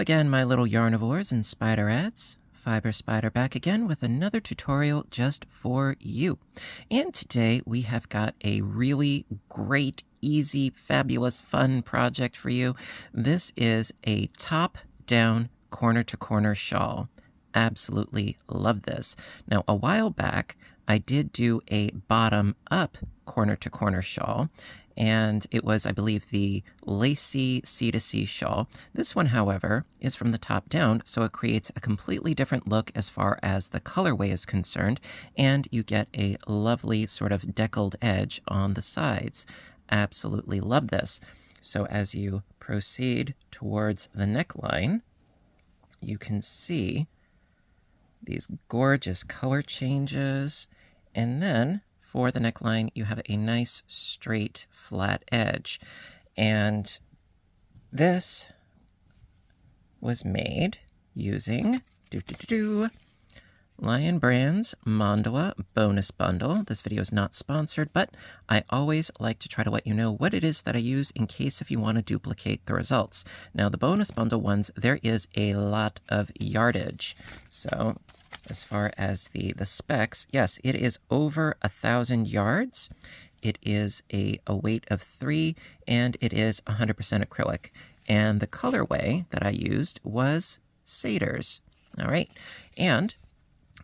again, my little yarnivores and spiderettes. Fiber Spider back again with another tutorial just for you. And today we have got a really great, easy, fabulous, fun project for you. This is a top-down corner-to-corner shawl. Absolutely love this. Now, a while back, I did do a bottom-up corner-to-corner shawl, and it was, I believe, the Lacy C2C Shawl. This one, however, is from the top down, so it creates a completely different look as far as the colorway is concerned, and you get a lovely sort of deckled edge on the sides. Absolutely love this. So as you proceed towards the neckline, you can see these gorgeous color changes, and then for the neckline, you have a nice straight flat edge. And this was made using Lion Brand's Mondoa Bonus Bundle. This video is not sponsored, but I always like to try to let you know what it is that I use in case if you want to duplicate the results. Now, the Bonus Bundle ones, there is a lot of yardage. So as far as the specs, yes, it is over 1,000 yards. It is a weight of 3, and it is 100% acrylic. And the colorway that I used was Satyrs. All right, and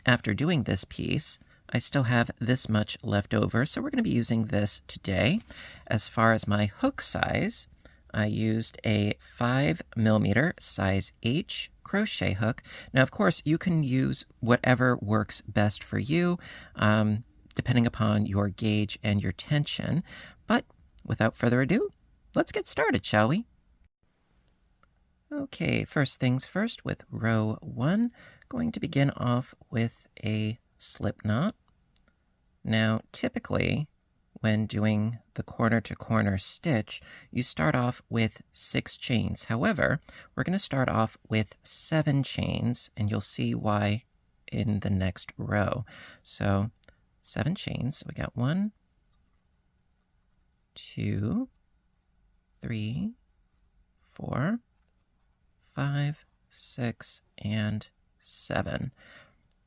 after doing this piece, I still have this much left over, so we're going to be using this today. As far as my hook size, I used a 5mm size H crochet hook. Now, of course, you can use whatever works best for you, depending upon your gauge and your tension. But without further ado, let's get started, shall we? Okay, first things first with row 1, going to begin off with a slip knot. Now, typically, when doing the corner-to-corner stitch, you start off with 6 chains. However, we're going to start off with 7 chains, and you'll see why in the next row. So 7 chains. So we got 1, 2, 3, 4, 5, 6, and 7.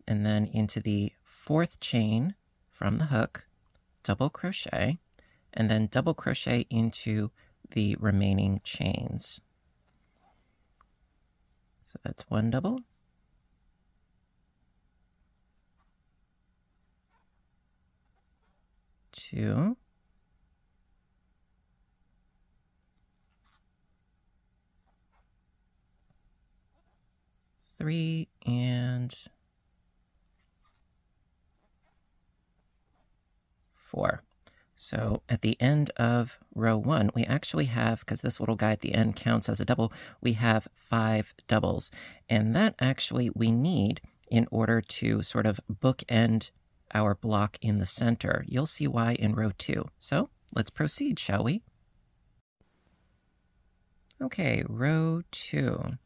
And then into the 4th chain from the hook, double crochet, and then double crochet into the remaining chains. So that's 1 double, 2, 3, and 4. So at the end of row 1, we actually have, because this little guy at the end counts as a double, we have 5 doubles. And that actually we need in order to sort of bookend our block in the center. You'll see why in row 2. So let's proceed, shall we? Okay, row 2.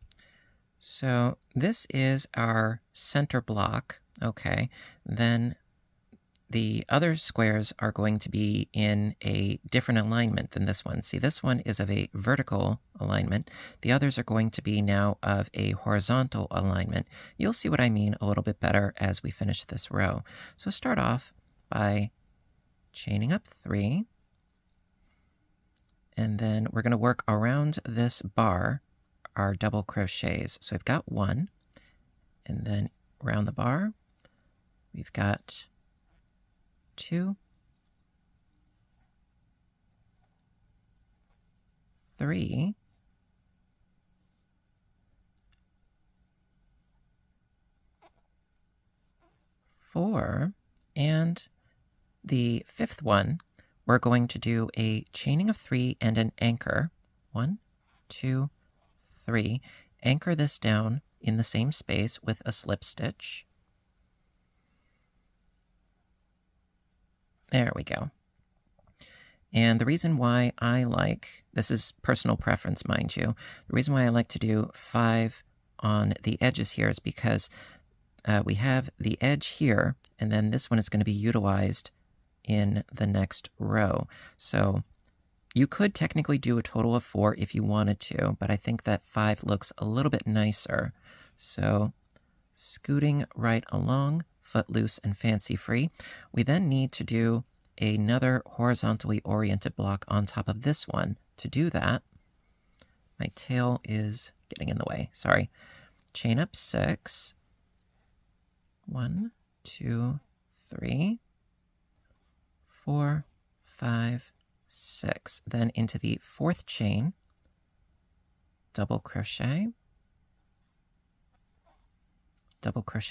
So this is our center block. Okay, then the other squares are going to be in a different alignment than this one. See, this one is of a vertical alignment. The others are going to be now of a horizontal alignment. You'll see what I mean a little bit better as we finish this row. So start off by chaining up 3, and then we're going to work around this bar our double crochets. So I've got 1, and then around the bar, we've got 2, 3, 4, and the 5th one, we're going to do a chaining of 3 and an anchor. 1, 2, 3. Anchor this down in the same space with a slip stitch. There we go. And the reason why I like, this is personal preference, mind you, the reason why I like to do 5 on the edges here is because we have the edge here, and then this one is going to be utilized in the next row. So You could technically do a total of 4 if you wanted to, but I think that 5 looks a little bit nicer. So scooting right along, footloose and fancy-free, we then need to do another horizontally oriented block on top of this one. To do that, my tail is getting in the way, sorry. Chain up 6. 1, 2, 3, 4, 5, 6. Then into the 4th chain, double crochet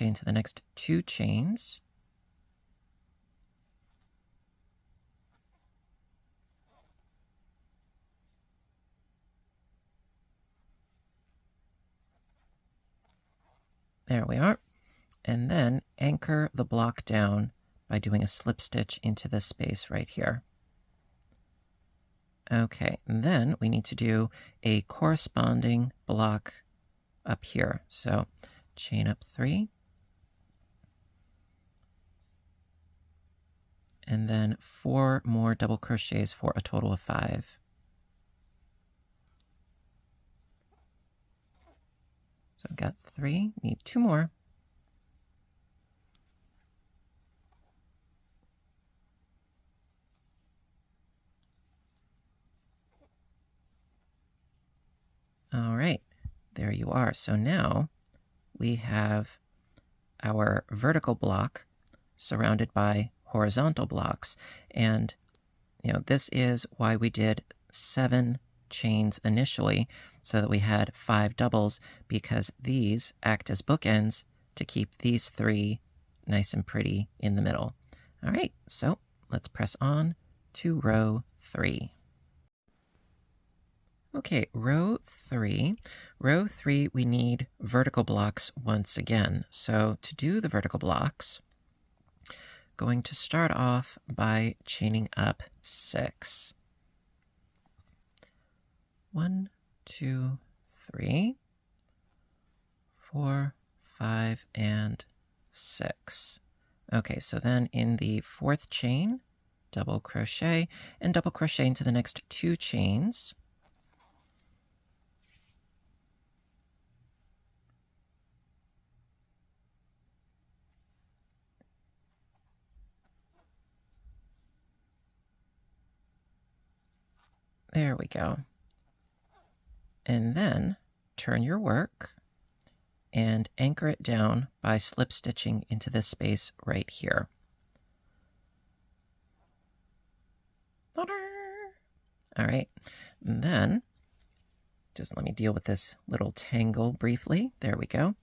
into the next 2 chains, there we are, and then anchor the block down by doing a slip stitch into this space right here. Okay, and then we need to do a corresponding block up here. So chain up 3, and then 4 more double crochets for a total of 5. So I've got 3, need 2 more. All right, there you are. So now we have our vertical block surrounded by horizontal blocks. And, this is why we did 7 chains initially, so that we had 5 doubles, because these act as bookends to keep these 3 nice and pretty in the middle. All right, so let's press on to row 3. Okay, row 3. Row 3, we need vertical blocks once again. So to do the vertical blocks, going to start off by chaining up 6. 1, 2, 3, 4, 5, and 6. Okay, so then in the 4th chain, double crochet, and double crochet into the next 2 chains. There we go. And then turn your work and anchor it down by slip stitching into this space right here. All right, and then just let me deal with this little tangle briefly. There we go.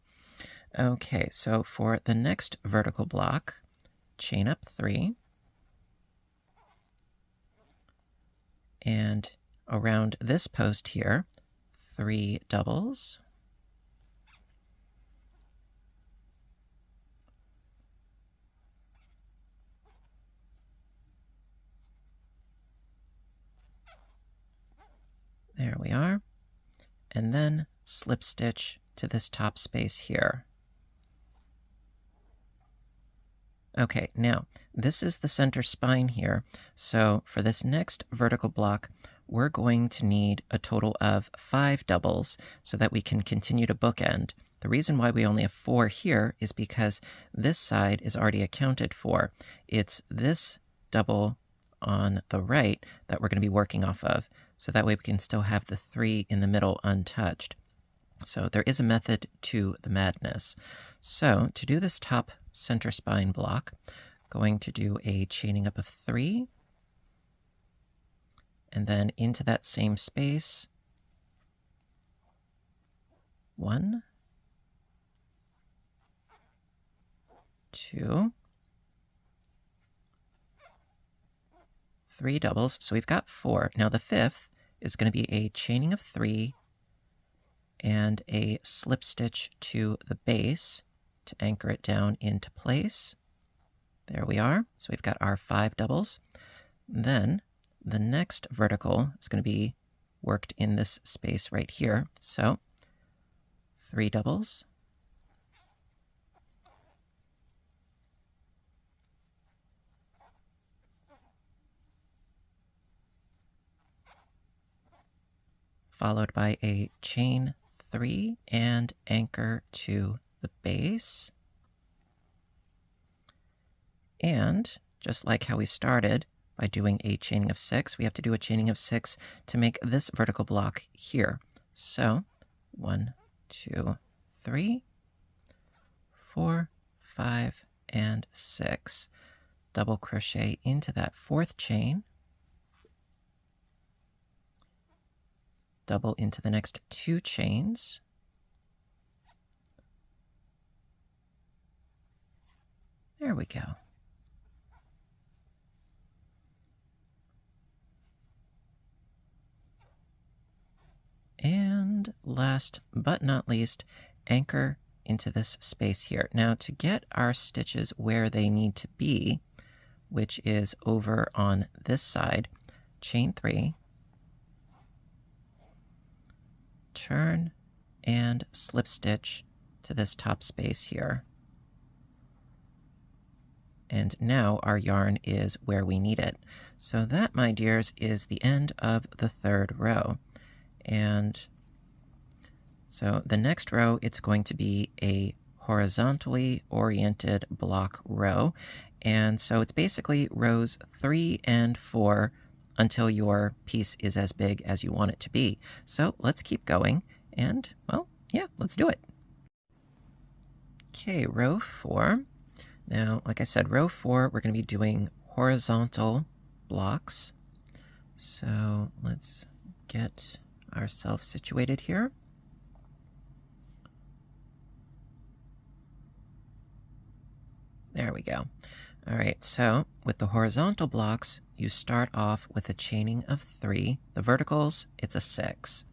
Okay, so for the next vertical block, chain up 3, and around this post here, 3 doubles, there we are, and then slip stitch to this top space here. Okay, now this is the center spine here, so for this next vertical block, we're going to need a total of 5 doubles so that we can continue to bookend. The reason why we only have 4 here is because this side is already accounted for. It's this double on the right that we're going to be working off of, so that way we can still have the 3 in the middle untouched. So there is a method to the madness. So to do this top center spine block, going to do a chaining up of 3, and then into that same space, 1, 2, 3 doubles. So we've got 4. Now the 5th is going to be a chaining of 3 and a slip stitch to the base to anchor it down into place. There we are. So we've got our 5 doubles. Then the next vertical is going to be worked in this space right here. So 3 doubles. followed by a chain 3 and anchor to the base. And just like how we started by doing a chaining of 6, we have to do a chaining of 6 to make this vertical block here. So 1, 2, 3, 4, 5, and 6. Double crochet into that 4th chain, double into the next 2 chains, there we go. And last but not least, anchor into this space here. Now, to get our stitches where they need to be, which is over on this side, chain 3, turn and slip stitch to this top space here. And now our yarn is where we need it. So that, my dears, is the end of the 3rd row. And so the next row, it's going to be a horizontally oriented block row. And so it's basically rows 3 and 4 until your piece is as big as you want it to be. So let's keep going. And, well, yeah, let's do it. Okay, row 4. Now, like I said, row 4, we're going to be doing horizontal blocks. So let's get ourselves situated here. There we go. All right, so with the horizontal blocks, you start off with a chaining of 3. The verticals, it's a 6.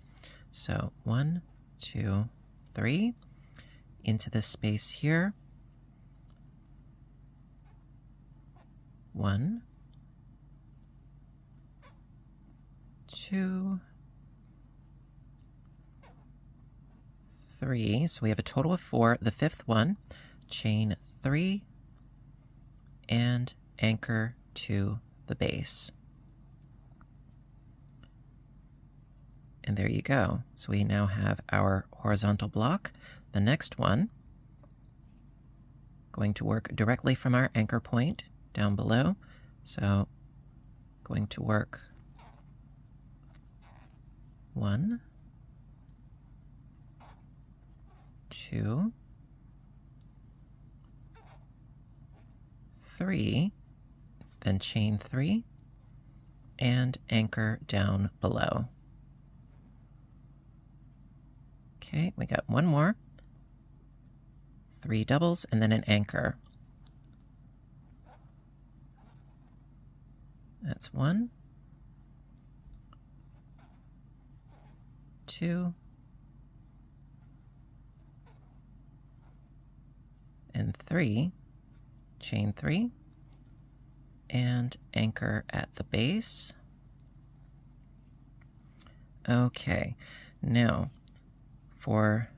So 1, 2, 3, into this space here. 1, 2, 3. So we have a total of 4. The 5th one, chain 3 and anchor to the base. And there you go. So we now have our horizontal block. The next one, going to work directly from our anchor point down below. So going to work 1, 2, 3, then chain 3, and anchor down below. Okay, we got one more. 3 doubles, and then an anchor. That's 1, 2, and 3, chain 3, and anchor at the base. Okay, now for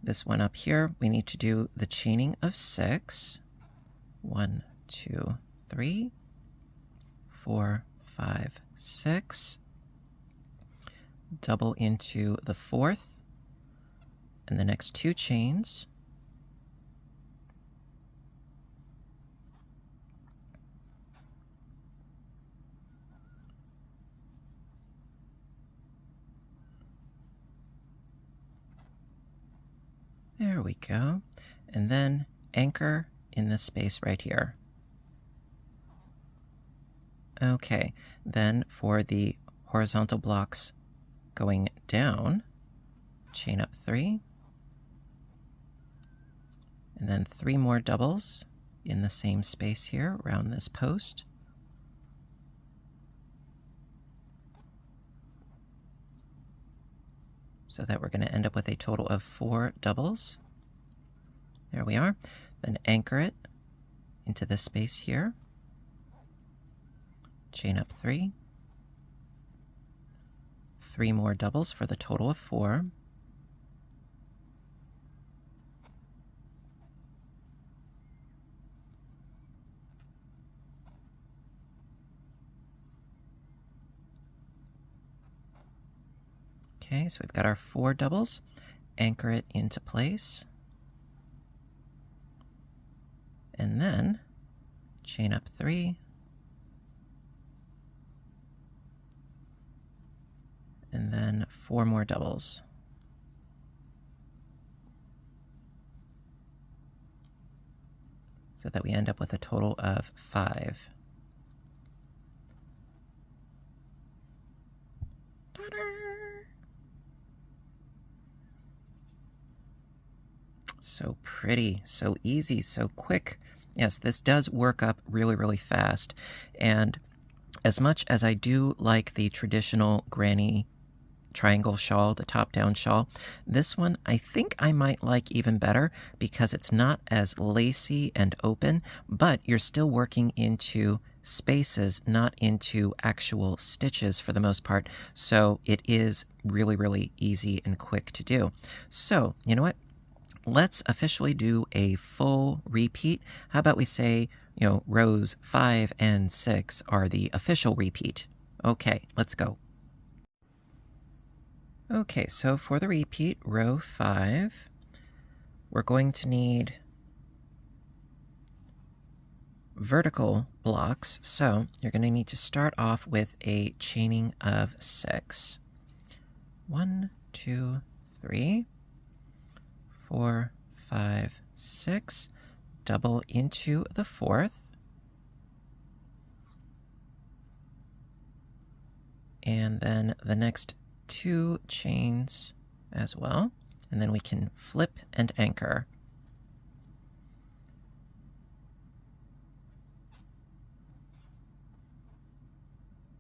this one up here, we need to do the chaining of 6. 1, 2, 3, 4, 5, 6. Double into the 4th, and the next 2 chains. There we go. And then anchor in this space right here. Okay, then for the horizontal blocks going down, chain up 3, and then 3 more doubles in the same space here around this post. So that we're going to end up with a total of 4 doubles. There we are. Then anchor it into this space here. Chain up 3. 3 more doubles for the total of 4. Okay, so we've got our 4 doubles. Anchor it into place. And then chain up 3. And then 4 more doubles. So that we end up with a total of 5. So pretty, so easy, so quick. Yes, this does work up really, really fast. And as much as I do like the traditional granny triangle shawl, the top-down shawl, this one I think I might like even better because it's not as lacy and open, but you're still working into spaces, not into actual stitches for the most part. So it is really, really easy and quick to do. So, you know what? Let's officially do a full repeat. How about we say, rows 5 and 6 are the official repeat. Okay, let's go. Okay, so for the repeat, row 5, we're going to need vertical blocks. So you're going to need to start off with a chaining of 6. 1, 2, 3. 4, 5, 6, double into the 4th, and then the next 2 chains as well, and then we can flip and anchor.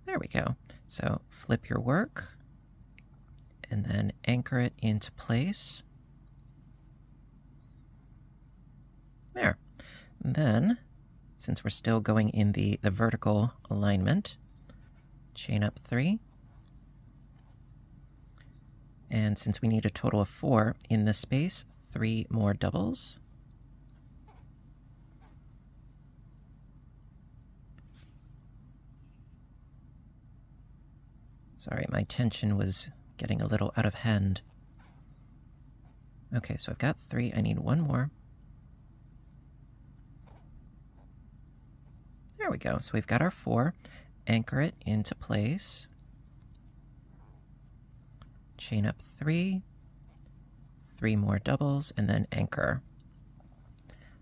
There we go. So flip your work, and then anchor it into place. There. And then, since we're still going in the vertical alignment, chain up 3. And since we need a total of 4 in this space, 3 more doubles. Sorry, my tension was getting a little out of hand. Okay, so I've got 3. I need 1 more. There we go. So we've got our 4. Anchor it into place. Chain up 3. 3 more doubles, and then anchor.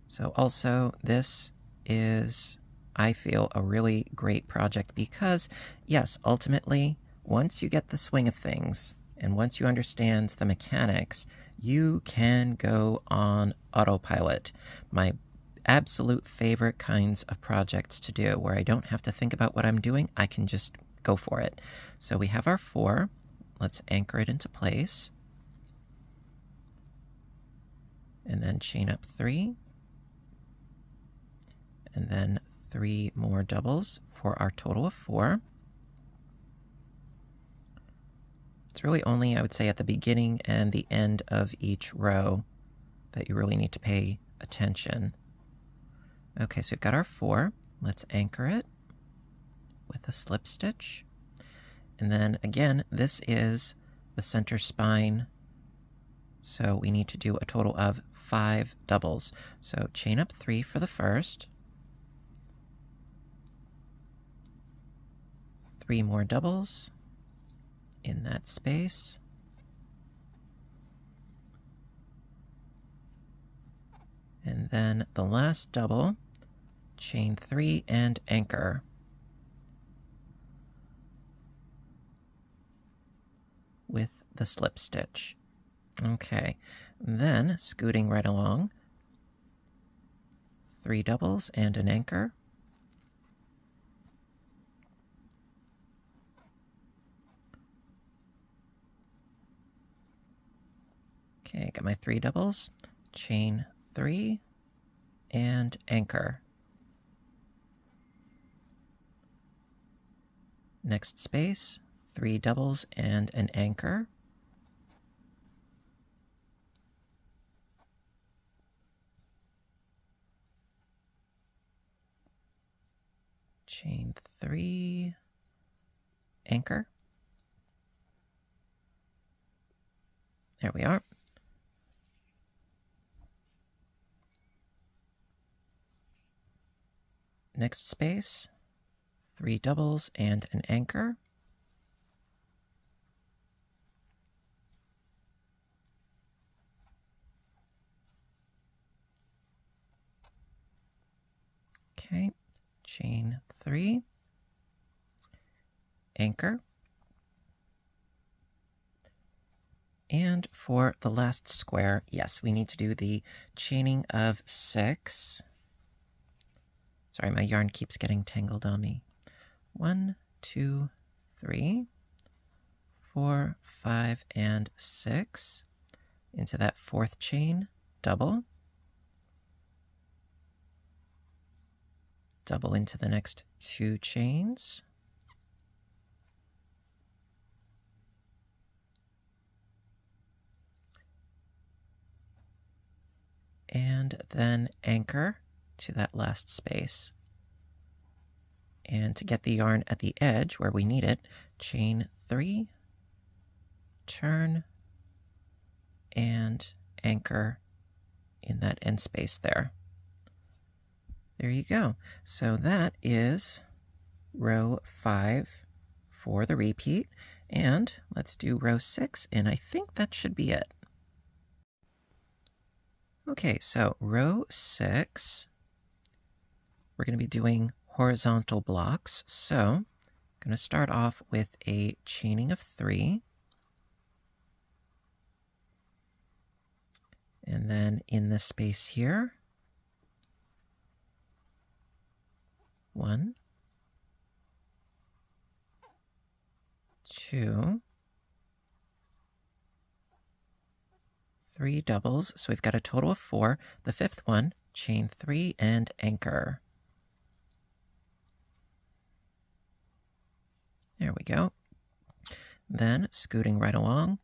So also, this is, I feel, a really great project because, yes, ultimately, once you get the swing of things, and once you understand the mechanics, you can go on autopilot. My absolute favorite kinds of projects to do, where I don't have to think about what I'm doing, I can just go for it. So we have our 4. Let's anchor it into place. And then chain up 3. And then 3 more doubles for our total of 4. It's really only, I would say, at the beginning and the end of each row that you really need to pay attention. Okay, so we've got our 4. Let's anchor it with a slip stitch. And then again, this is the center spine. So we need to do a total of 5 doubles. So chain up 3 for the first. 3 more doubles in that space. And then the last double, chain 3 and anchor. With the slip stitch. Okay, then scooting right along, 3 doubles and an anchor. Okay, got my 3 doubles, chain 3 and anchor. Next space, 3 doubles and an anchor. Chain 3, anchor. There we are. Next space, 3 doubles and an anchor. Okay, chain 3, anchor. And for the last square, yes, we need to do the chaining of 6. Sorry, my yarn keeps getting tangled on me. 1, 2, 3, 4, 5, and 6 into that 4th chain, double. Double into the next 2 chains. And then anchor to that last space. And to get the yarn at the edge where we need it, chain 3, turn, and anchor in that end space there. There you go. So that is row 5 for the repeat. And let's do row 6, and I think that should be it. Okay, so row 6, we're going to be doing horizontal blocks. So I'm going to start off with a chaining of 3. And then in this space here, 1, 2, 3 doubles, so we've got a total of 4. The 5th one, chain 3 and anchor. There we go. Then scooting right along,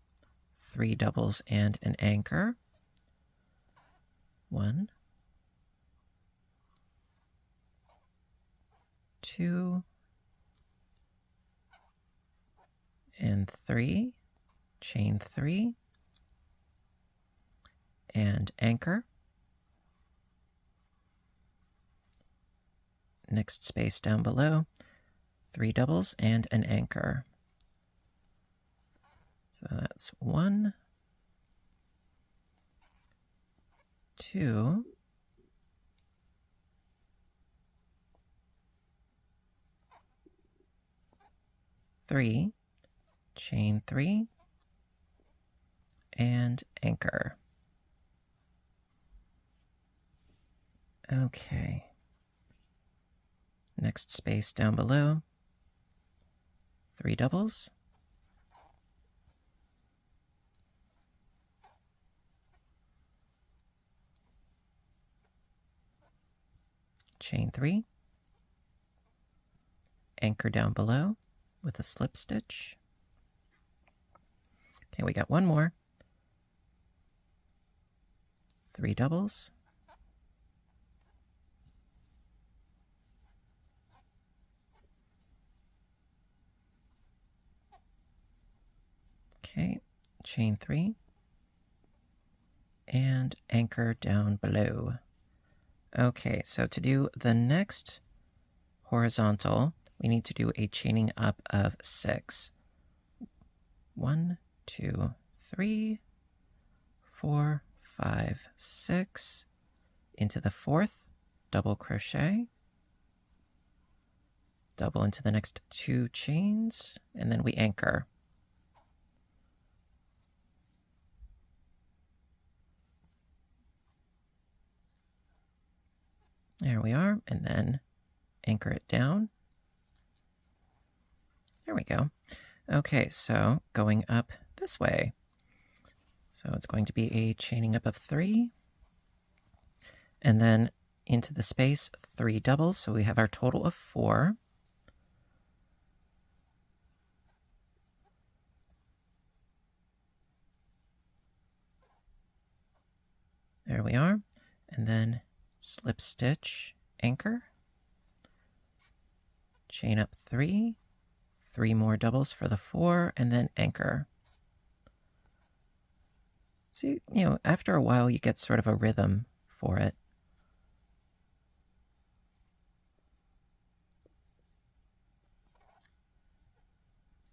3 doubles and an anchor. 1, 2, and 3, chain 3, and anchor. Next space down below, 3 doubles and an anchor. So that's 1, 2, 3, chain 3, and anchor. Okay. Next space down below, 3 doubles. Chain 3. Anchor down below with a slip stitch. Okay, we got one more. 3 doubles. Okay, chain 3, and anchor down below. Okay, so to do the next horizontal, we need to do a chaining up of 6. 1, 2, 3, 4, 5, 6, into the 4th, double crochet, double into the next 2 chains, and then we anchor. There we are, and then anchor it down. There we go. Okay, so going up this way. So it's going to be a chaining up of 3, and then into the space, 3 doubles, so we have our total of 4. There we are, and then slip stitch, anchor, chain up 3, 3 more doubles for the 4, and then anchor. So, after a while, you get sort of a rhythm for it.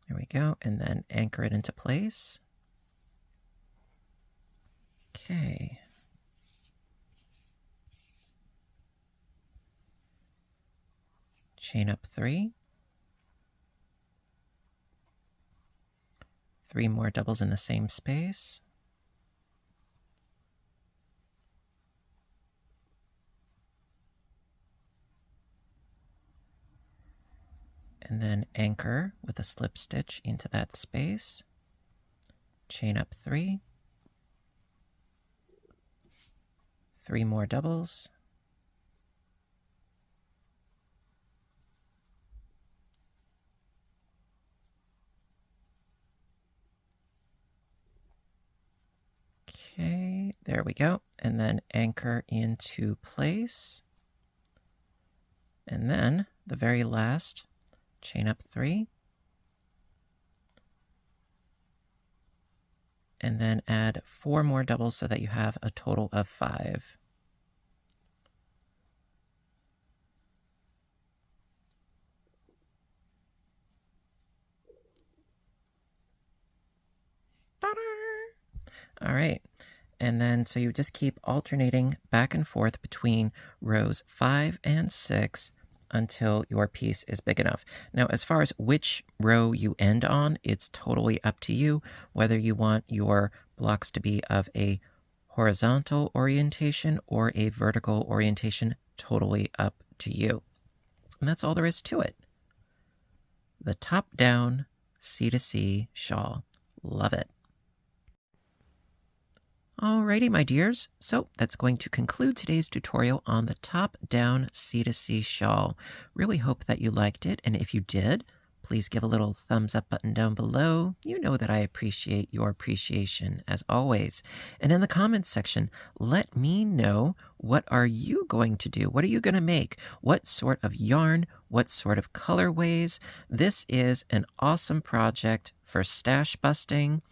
There we go, and then anchor it into place. Okay. Chain up 3. 3 more doubles in the same space. And then anchor with a slip stitch into that space. Chain up 3. 3 more doubles. Okay, there we go. And then anchor into place. And then the very last, chain up 3. And then add 4 more doubles so that you have a total of 5. All right. And then, so you just keep alternating back and forth between rows 5 and 6 until your piece is big enough. Now, as far as which row you end on, it's totally up to you, whether you want your blocks to be of a horizontal orientation or a vertical orientation, totally up to you. And that's all there is to it. The top-down C2C shawl. Love it. Alrighty, my dears, so that's going to conclude today's tutorial on the top-down C2C shawl. Really hope that you liked it, and if you did, please give a little thumbs up button down below. You know that I appreciate your appreciation, as always. And in the comments section, let me know, what are you going to do? What are you going to make? What sort of yarn? What sort of colorways? This is an awesome project for stash busting.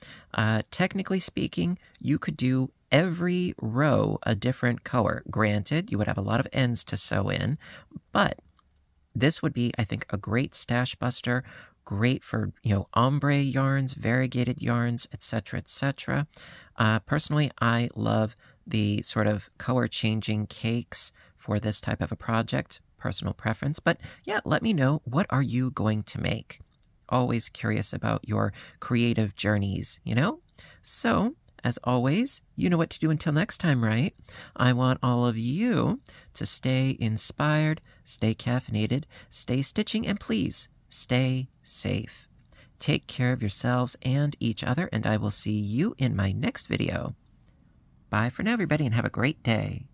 Technically speaking, you could do every row a different color. Granted, you would have a lot of ends to sew in, but this would be, I think, a great stash buster, great for, ombre yarns, variegated yarns, etc., etc. Personally, I love the sort of color-changing cakes for this type of a project, personal preference. But yeah, let me know, what are you going to make? Always curious about your creative journeys, So, as always, you know what to do until next time, right? I want all of you to stay inspired, stay caffeinated, stay stitching, and please, stay safe. Take care of yourselves and each other, and I will see you in my next video. Bye for now, everybody, and have a great day.